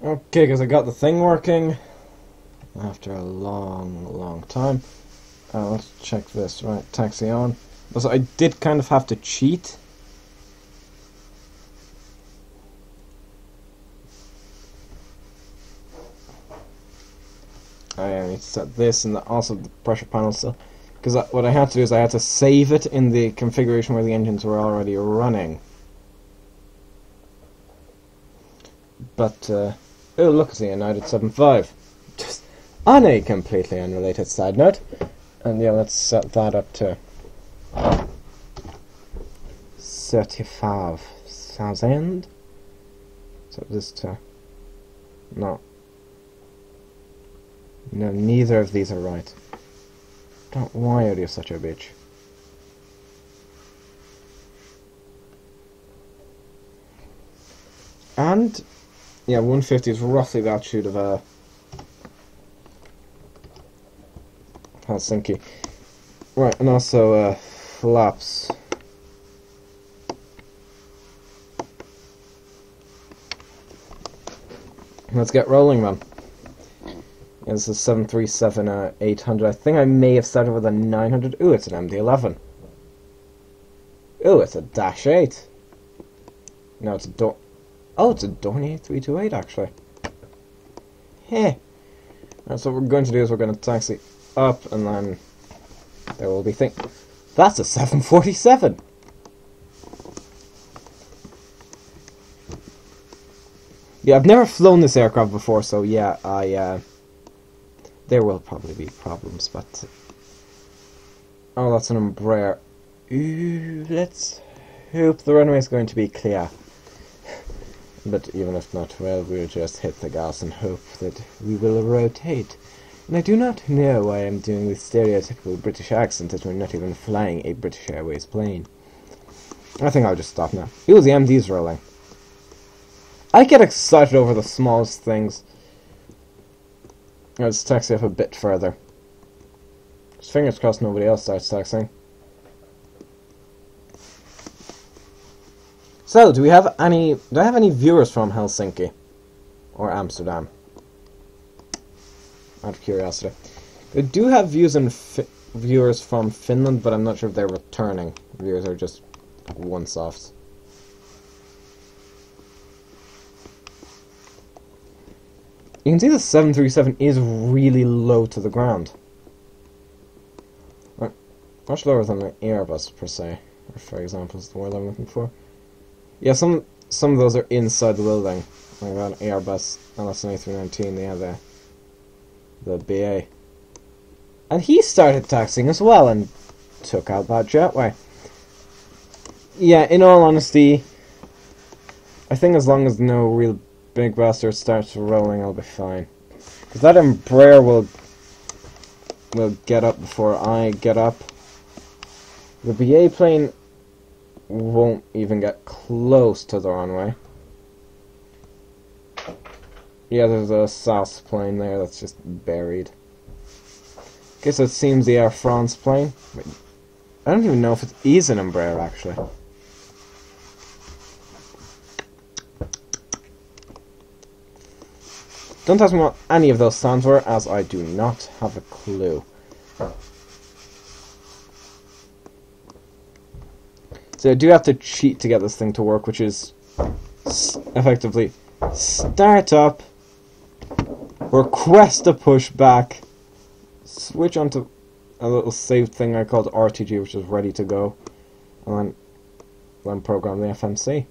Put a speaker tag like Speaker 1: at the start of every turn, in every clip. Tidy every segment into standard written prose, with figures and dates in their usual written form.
Speaker 1: Okay, because I got the thing working after a long time. Let's check this. Right, taxi on. So I did kind of have to cheat. I need to set this and also the pressure panel still. Because what I had to do is I had to save it in the configuration where the engines were already running. But, oh look, it's the United 7.5. Just on a completely unrelated side note. And yeah, let's set that up to 35,000. Set this to... No, neither of these are right. Why are you such a bitch? And yeah, 150 is roughly the altitude of Helsinki. Right, and also flaps. Let's get rolling, man. Yeah, this is 737-800. I think I may have started with a 900. Ooh, it's an MD-11. Ooh, it's a Dash 8. No, it's a Oh, it's a Dornier 328, actually. Heh. Right, so what we're going to do is we're going to taxi up, and then there will be things. That's a 747! Yeah, I've never flown this aircraft before, so yeah, there will probably be problems, but... Oh, that's an Embraer. Ooh, let's hope the runway is going to be clear. But even if not, well, we'll just hit the gas and hope that we will rotate. And I do not know why I'm doing this stereotypical British accent as we're not even flying a British Airways plane. I think I'll just stop now. Ooh, the MD's rolling. I get excited over the smallest things. Let's taxi up a bit further. Just fingers crossed nobody else starts taxiing. So, do I have any viewers from Helsinki? Or Amsterdam? Out of curiosity. I do have viewers from Finland, but I'm not sure if they're returning viewers or just once-offs. You can see the 737 is really low to the ground. Right. Much lower than an Airbus, per se. Or, for example, is the word I'm looking for. Yeah, some of those are inside the building. Like that Airbus, and that's an A319, they have the BA. And he started taxiing as well, and took out that jetway. Yeah, in all honesty, I think as long as no real big bastard starts rolling, I'll be fine. Because that Embraer will get up before I get up. The BA plane won't even get close to the runway. Yeah, there's a SAS plane there that's just buried. Okay, so it seems the Air France plane. Wait, I don't even know if it is an Embraer, actually. Don't ask me what any of those sounds were, as I do not have a clue. So I do have to cheat to get this thing to work, which is effectively start up, request a pushback, switch onto a little saved thing I called RTG, which is ready to go, and then program the FMC.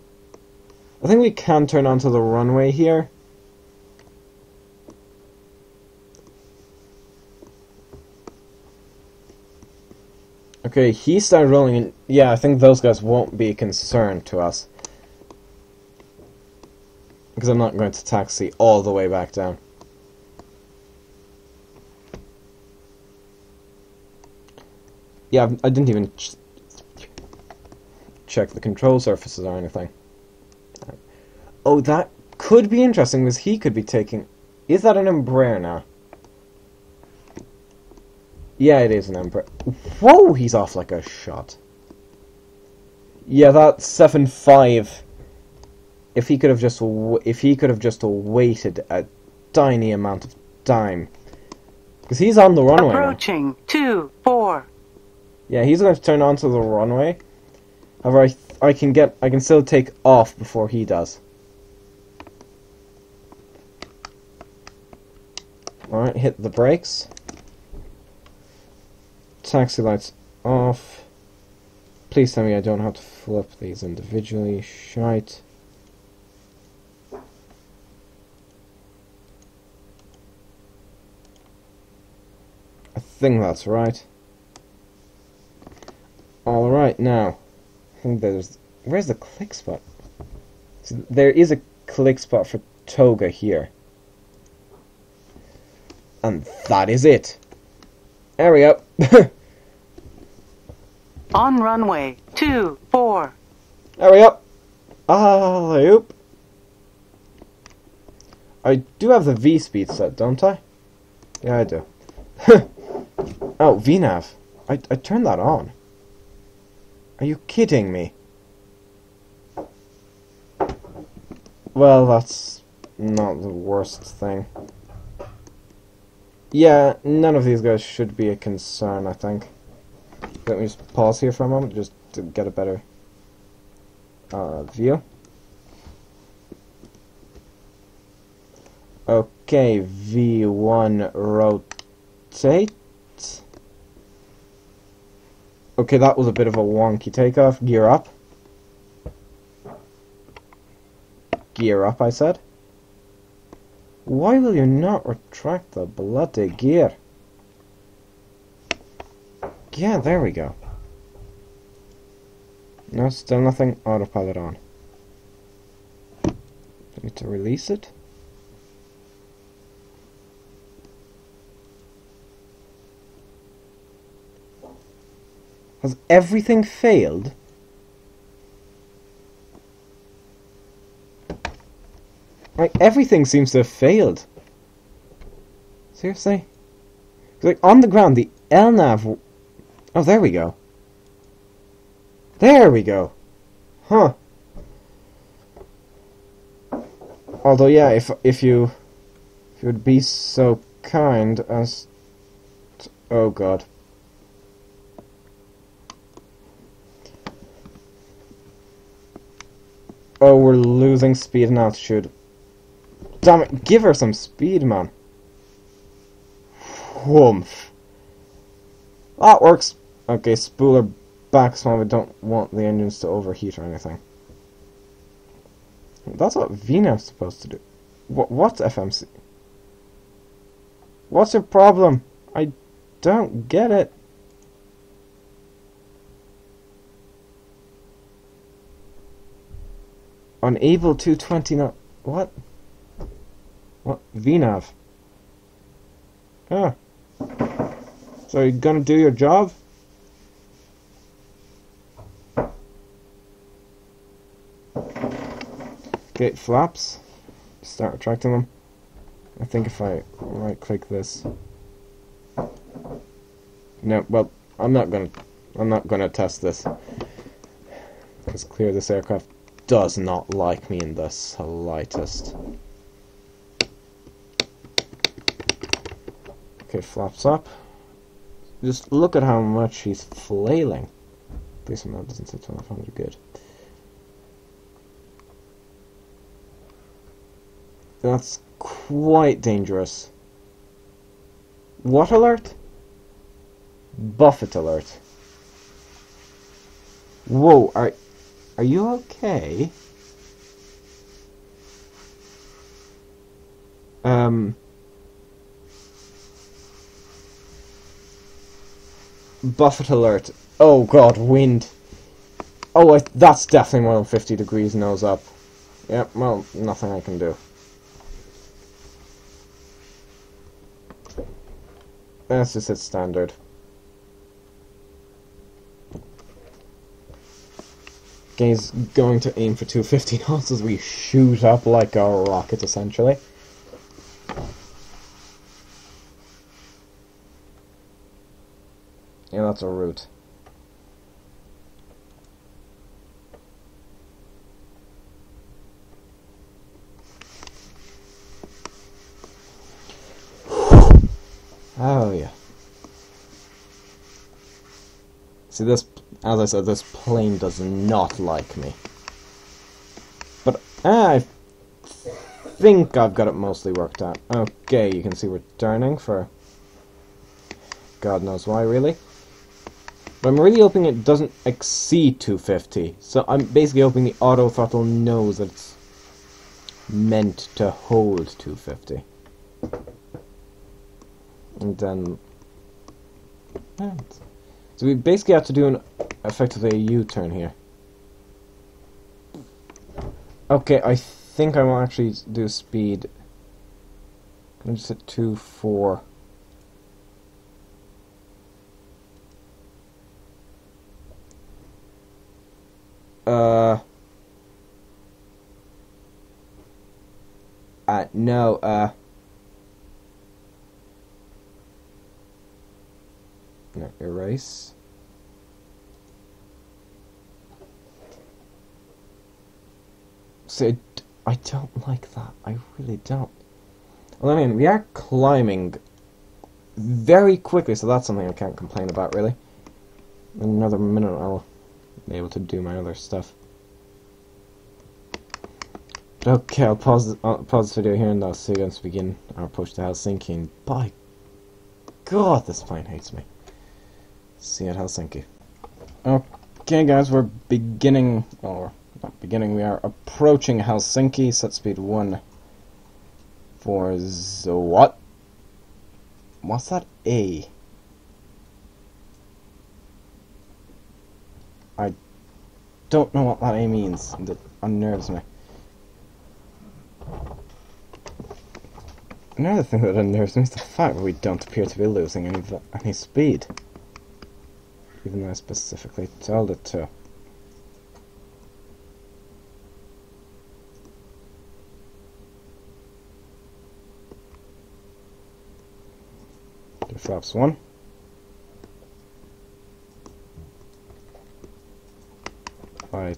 Speaker 1: I think we can turn onto the runway here. Okay, he started rolling, and yeah, I think those guys won't be a concern to us. Because I'm not going to taxi all the way back down. Yeah, I didn't even check the control surfaces or anything. Oh, that could be interesting, because he could be taking... Is that an Embraer now? Yeah, it is an Embraer. Whoa, he's off like a shot. Yeah, that 7.5 if he could have just waited a tiny amount of time, because he's on the runway
Speaker 2: Approaching 2-4.
Speaker 1: Yeah, he's going to turn onto the runway. However, I can still take off before he does. Alright, hit the brakes. Taxi lights off. Please tell me I don't have to flip these individually. Shite. I think that's right. Alright, now. I think where's the click spot? So there is a click spot for Toga here. And that is it. There we go.
Speaker 2: On runway 2-4.
Speaker 1: There we go. Alley-oop. I do have the V speed set, don't I? Yeah, I do. Oh, VNAV. I turned that on. Are you kidding me? Well, that's not the worst thing. Yeah, none of these guys should be a concern, I think. Let me just pause here for a moment, just to get a better view. Okay, V1 rotate. Okay, that was a bit of a wonky takeoff. Gear up. Gear up, I said. Why will you not retract the bloody gear? Yeah, there we go. No, still nothing. Autopilot on. I need to release it. Has everything failed? Like, everything seems to have failed. Seriously? Like, on the ground, the LNAV... Oh, there we go. There we go. Huh. Although, yeah, if you would be so kind as to, oh god. Oh, we're losing speed and altitude. Damn it, give her some speed, man. Whumph. That works. Okay, spooler back so we don't want the engines to overheat or anything. That's what VNAV's supposed to do. What's FMC? What's your problem? I don't get it. Unable to 29. What? What? VNAV. Ah. So you're gonna do your job? Okay, flaps. Start retracting them. I think if I right click this. No, well, I'm not gonna test this. Because clear this aircraft does not like me in the slightest. Okay, flaps up. Just look at how much he's flailing. At least that doesn't say 1200, good. That's quite dangerous. What alert? Buffet alert. Whoa, are you okay? Buffet alert. Oh god, wind. Oh, that's definitely more than 50 degrees nose up. Yep, well, nothing I can do. That's just its standard. He's going to aim for 250 knots as we shoot up like a rocket, essentially. Yeah, that's a route. See, this, as I said, this plane does not like me. But I think I've got it mostly worked out. Okay, you can see we're turning for God knows why, really. But I'm really hoping it doesn't exceed 250. So I'm basically hoping the auto throttle knows that it's meant to hold 250. And then... yeah. So we basically have to do effectively a U-turn here. Okay, I think I will actually do speed. I'm just at 2.4. No, no, erase. So, I don't like that. I really don't. Well, I mean, we are climbing very quickly, so that's something I can't complain about, really. In another minute, I'll be able to do my other stuff. Okay, I'll pause the video here and I'll see you once we begin our approach to Helsinki. And by God, this plane hates me. See you at Helsinki. Okay, guys, we're beginning, or not beginning, we are approaching Helsinki. Set speed 1 for what? What's that A? I don't know what that A means. That unnerves me. Another thing that unnerves me is the fact that we don't appear to be losing any speed, even though I specifically told it to. Do flaps 1. I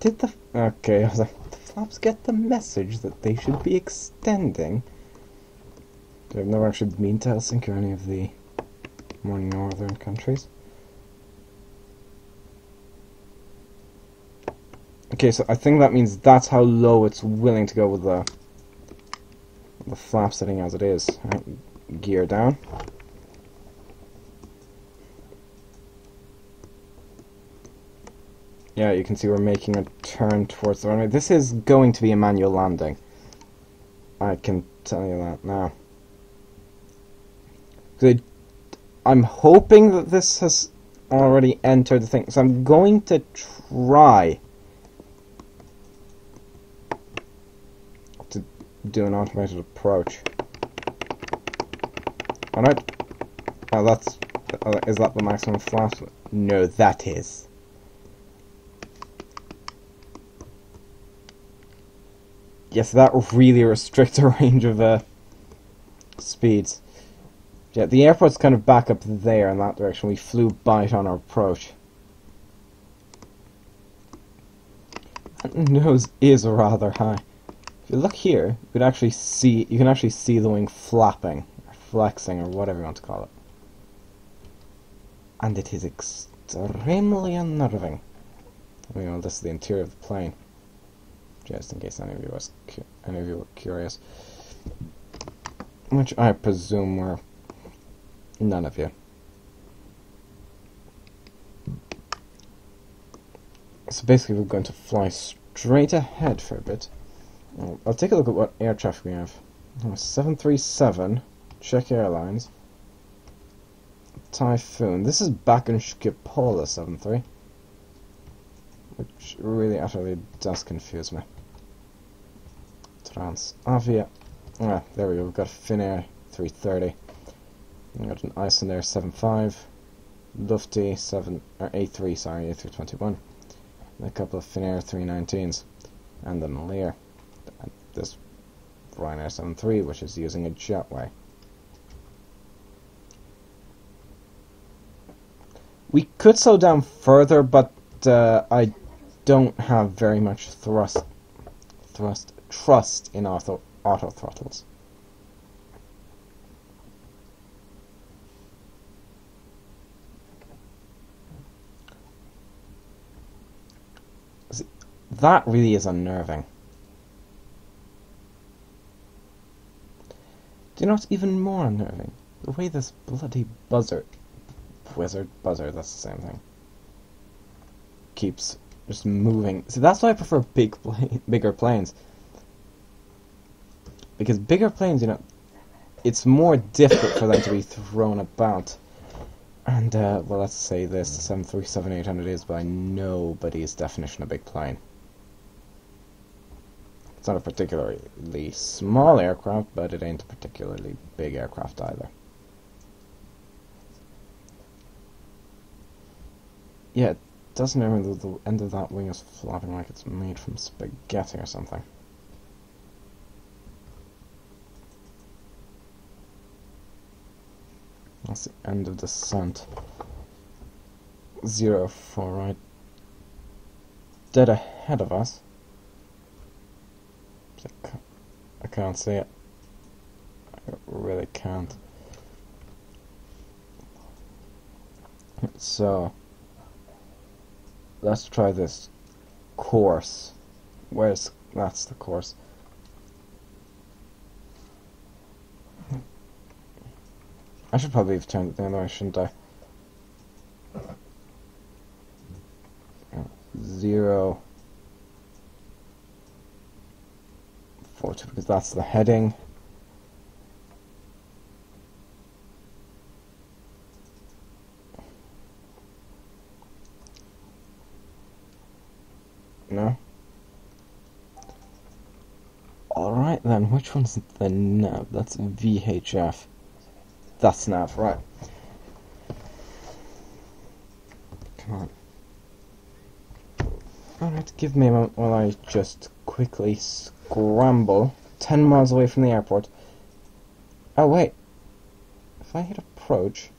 Speaker 1: did the... okay, I was like, the flaps get the message that they should be extending. I've never actually been to Helsinki or any of the more northern countries. Okay, so I think that means that's how low it's willing to go with the flap setting as it is. Right, gear down. Yeah, you can see we're making a turn towards the runway. This is going to be a manual landing. I can tell you that now. I'm hoping that this has already entered the thing, so I'm going to try to do an automated approach. Alright. Oh, that's... is that the maximum flaps? No, that is. Yes, that really restricts the range of speeds. Yeah, the airport's kind of back up there in that direction. We flew by it on our approach. That nose is rather high. If you look here, you can actually see the wing flapping, or flexing, or whatever you want to call it. And it is extremely unnerving. I mean, well, this is the interior of the plane. Just in case any of you were curious, which I presume were none of you. So basically, we're going to fly straight ahead for a bit. I'll take a look at what air traffic we have. 737, Czech Airlines, Typhoon. This is back in Schiphol 73, which really utterly does confuse me. Transavia. Ah, there we go. We've got Finnair 330. We've got an Icelandair 75. Lufty 7 or A3, sorry, A321. And a couple of Finnair 319s. And then Lear. And this Ryanair 73, which is using a jetway. We could slow down further, but I don't have very much trust in auto throttles. That really is unnerving. Do you know what's even more unnerving? The way this bloody buzzer, that's the same thing, keeps just moving. See, that's why I prefer bigger planes. Because bigger planes, you know, it's more difficult for them to be thrown about. And, well, let's say this, the 737-800 is by nobody's definition a big plane. It's not a particularly small aircraft, but it ain't a particularly big aircraft either. Yeah, it doesn't even the end of that wing is flopping like it's made from spaghetti or something. That's the end of descent. 04, right? Dead ahead of us. I can't see it. I really can't. So, let's try this course. That's the course. I should probably have turned it the other way, shouldn't I? 0 42, because that's the heading. No? Alright then, which one's the nav? That's VHF. That's nav, right. Come on. Alright, give me a moment while I just quickly scramble 10 miles away from the airport. Oh wait. If I hit approach...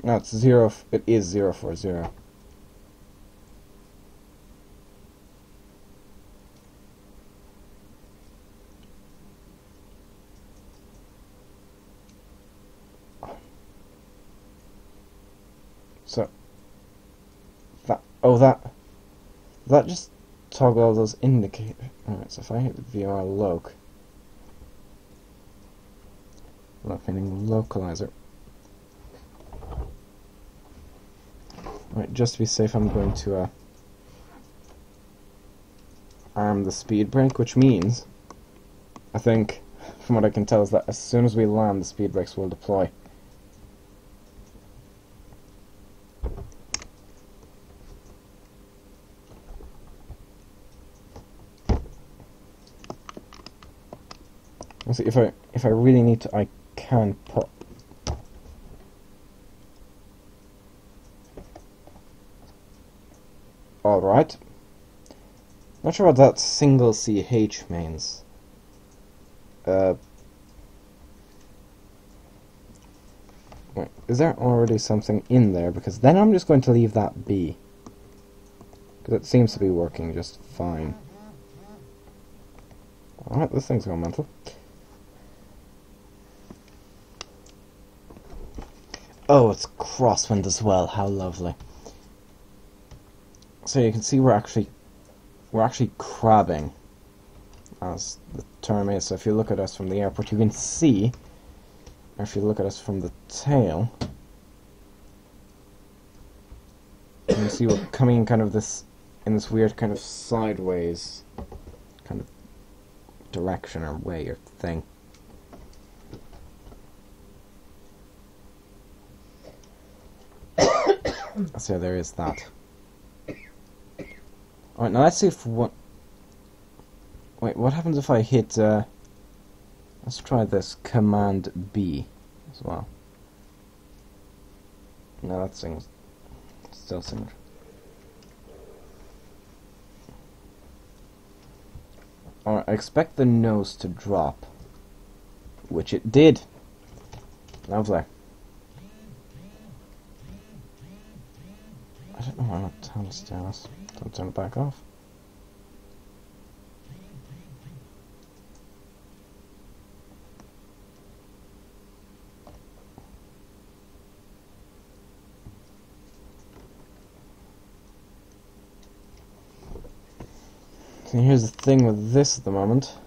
Speaker 1: No, it's 0... It is 040. So... That just toggle all those indicators. Alright, so if I hit VR loc, meaning localizer. Right, just to be safe, I'm going to arm the speed brake, which means, I think, from what I can tell, is that as soon as we land, the speed brakes will deploy. See, if I really need to, I can put. All right. Not sure what that single CH means. Wait, is there already something in there? Because then I'm just going to leave that be. Because it seems to be working just fine. Alright, this thing's going mental. Oh, it's crosswind as well. How lovely. So you can see we're actually crabbing, as the term is. So if you look at us from the airport, you can see, or if you look at us from the tail, you can see we're coming in kind of in this weird kind of sideways kind of direction or way or thing. So there is that. Alright, now let's see if what... Wait, what happens if I hit, let's try this, Command B as well. No, that thing's still singing. Alright, I expect the nose to drop. Which it did. Lovely. I don't know why not how to steer this. Don't turn it back off. And here's the thing with this at the moment.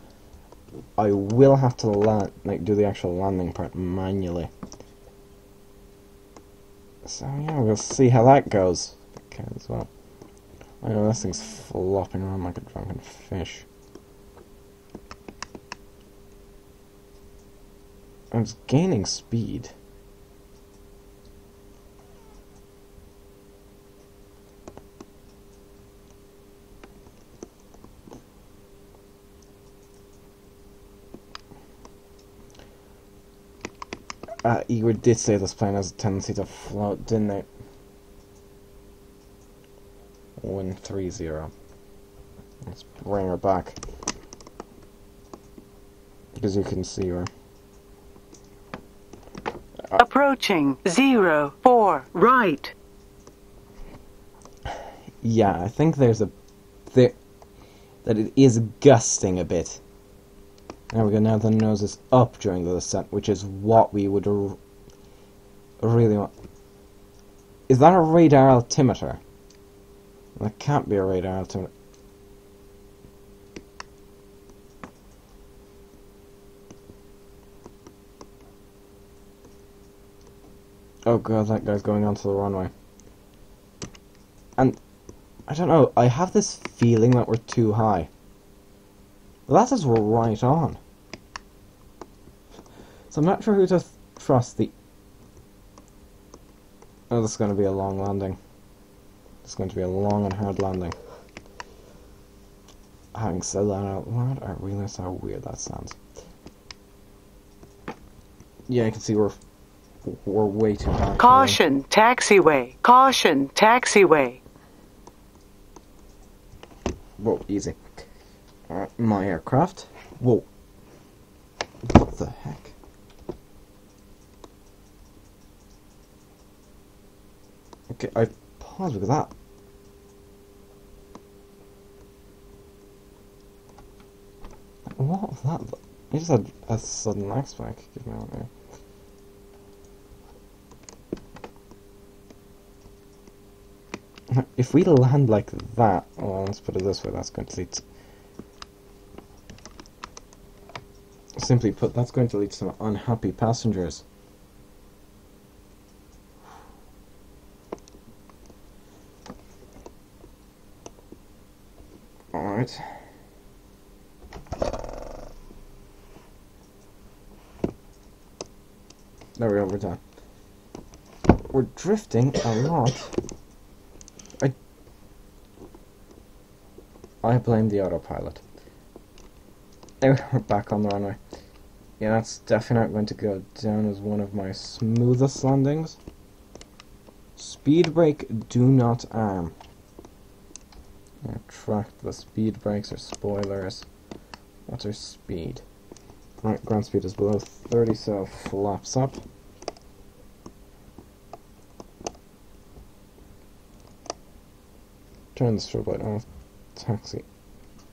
Speaker 1: I will have to land, like, do the actual landing part manually. So yeah, we'll see how that goes. Okay, as well. I know this thing's flopping around like a drunken fish. And it's gaining speed. Igor did say this plane has a tendency to float, didn't it? 130. Let's bring her back. Because you can see her.
Speaker 2: Approaching 04 right.
Speaker 1: Yeah, I think there's a... that it is gusting a bit. There we go, now the nose is up during the descent, which is what we would really want. Is that a radar altimeter? That can't be a radar altimeter. Oh god, that guy's going onto the runway. And, I don't know, I have this feeling that we're too high. Well, that says we're right on. So I'm not sure who to trust. The... Oh, this is going to be a long landing. It's going to be a long and hard landing. Having said that out loud, I realize how weird that sounds. Yeah, you can see we're way too high.
Speaker 2: Caution, taxiway. Caution, taxiway.
Speaker 1: Whoa, easy. Alright, my aircraft. Whoa. What the heck? Okay, I paused because that. What was that? You just had a sudden lag spike. Give me out there. If we land like that, well, let's put it this way, that's going to lead to... Simply put, that's going to lead to some unhappy passengers. Alright. There we go, we're done. We're drifting a lot. I blame the autopilot. There, we're back on the runway. Yeah, that's definitely not going to go down as one of my smoothest landings. Speed brake, do not arm. Track the speed brakes or spoilers. What's our speed? Right, ground speed is below 30, so flaps up. Turn the strobe light off. Taxi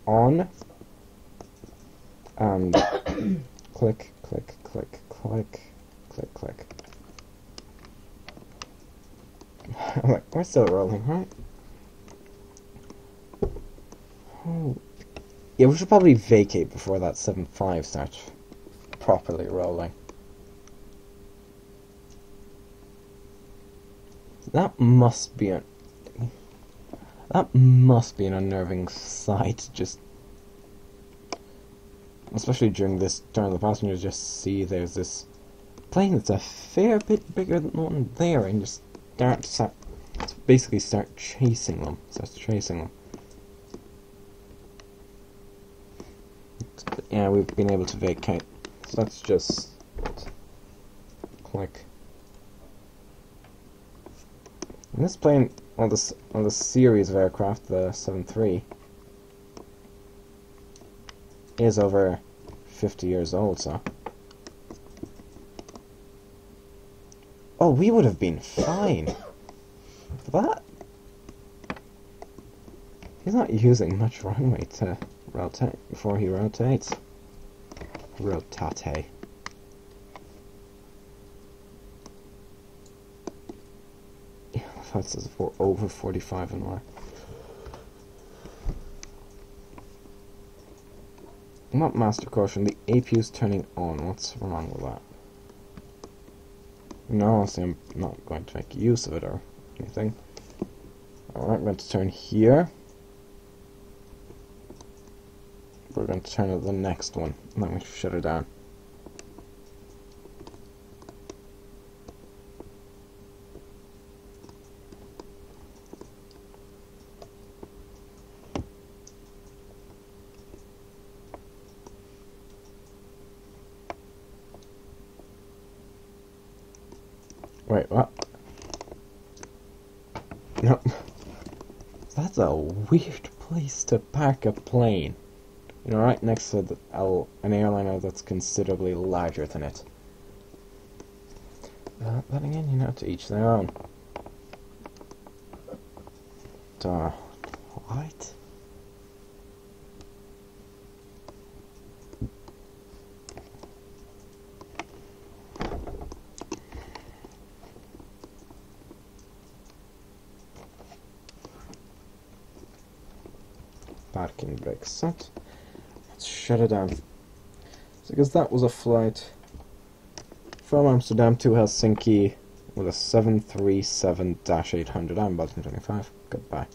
Speaker 1: on. And click, click, click, click, click, click. Like, we're still rolling, right? Oh. Yeah, we should probably vacate before that 7.5 starts properly rolling. That must be an unnerving sight, just especially during the passengers just see there's this plane that's a fair bit bigger than the one there, and just basically start chasing them. But yeah, we've been able to vacate. So let's just click. And this plane, on this series of aircraft, the 7-3, is over 50 years old, so... Oh, we would have been fine for that. He's not using much runway to rotate before he rotates. Rotate. Yeah, that's over 45 and more. not master caution, the APU's turning on. What's wrong with that? No, honestly, I'm not going to make use of it or anything. Alright, I'm going to turn here. We're going to turn to the next one, and then we shut it down. Wait, what? No. That's a weird place to park a plane. You know, right next to an airliner that's considerably larger than it. But again, you know, to each their own. What? Parking brake set. Let's shut it down. So, because that was a flight from Amsterdam to Helsinki with a 737-800. I'm Button 25. Goodbye.